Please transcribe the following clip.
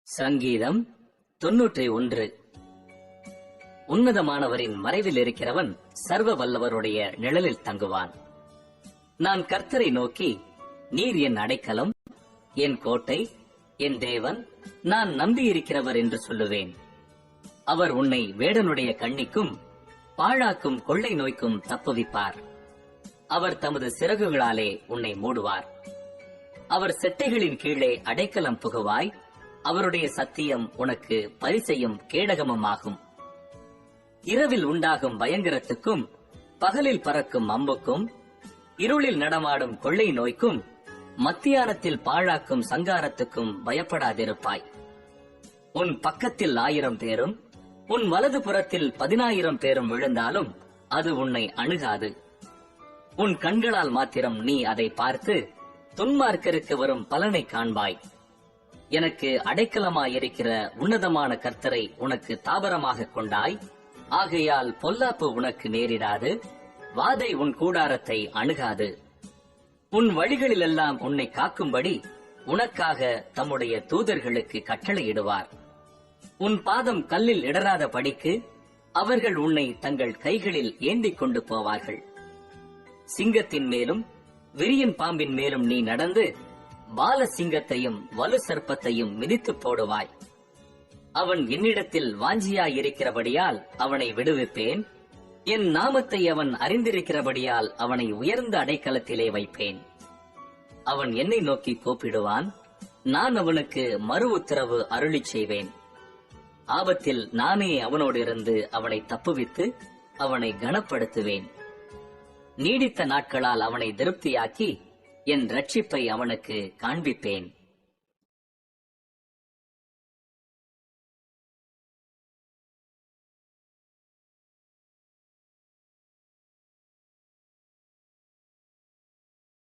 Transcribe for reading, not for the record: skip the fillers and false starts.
சங்கீதம் 91. உன்னதமானவரின் மறைவில் இருக்கிறவன் சர்வ வல்லவருடைய நிழலில் தங்குவான். நான் கர்த்தரை நோக்கி, நீர் என் அடைக்கலம், என் கோட்டை, என் தேவன், நான் நம்பியிருக்கிறவர் என்று சொல்லுவேன். அவர் உன்னை வேடனுடைய கண்ணிக்கும் பாழாக்கும் கொள்ளை நோய்க்கும் தப்புவிப்பார். அவர் தமது சிறகுகளாலே உன்னை மூடுவார். அவர் செட்டைகளின் கீழே அடைக்கலம் புகுவாய். அவருடைய சத்தியம் உனக்கு பரிசையும் கேடகமுமாகும். இரவில் உண்டாகும் பயங்கரத்துக்கும் பகலில் பறக்கும் அம்புக்கும் இருளில் நடமாடும் கொள்ளை நோய்க்கும் மத்தியானத்தில் பாழாக்கும் சங்காரத்துக்கும் பயப்படாதிருப்பாய். உன் பக்கத்தில் 1000 பேரும் உன் வலது புறத்தில் 10,000 பேரும் விழுந்தாலும் அது உன்னை அணுகாது. உன் கண்களால் மாத்திரம் நீ அதை பார்த்து துன்மார்க்கருக்கு வரும் பலனை காண்பாய். எனக்கு அடைக்கலமாயிருக்கிற உன்னதமான கர்த்தரை உனக்கு தாபரமாக கொண்டாய். ஆகையால் பொல்லாப்பு உனக்கு நேரிடாது, வாதை உன் கூடாரத்தை அணுகாது. உன் வழிகளிலெல்லாம் உன்னை காக்கும்படி உனக்காக தம்முடைய தூதர்களுக்கு கட்டளையிடுவார். உன் பாதம் கல்லில் இடராத படிக்கு அவர்கள் உன்னை தங்கள் கைகளில் ஏந்திக் கொண்டு போவார்கள். சிங்கத்தின் மேலும் விரியன் பாம்பின் மேலும் நீ நடந்து பால சிங்கத்தையும் வலு சர்ப்பத்தையும் மிதித்து போடுவாய். அவன் என்னிடத்தில் வாஞ்சியாயிருக்கிறபடியால் அவனை விடுவிப்பேன். என் நாமத்தை அவன் அறிந்திருக்கிறபடியால் அவனை உயர்ந்த அடைக்கலத்திலே வைப்பேன். அவன் என்னை நோக்கி கூப்பிடுவான், நான் அவனுக்கு மறு உத்தரவு அருளிச் செய்வேன். ஆபத்தில் நானே அவனோடு இருந்து அவனை தப்புவித்து அவனை கனப்படுத்துவேன். நீடித்த நாட்களால் அவனை திருப்தியாக்கி என் இரட்சிப்பை அவனுக்கு காண்பிப்பேன்.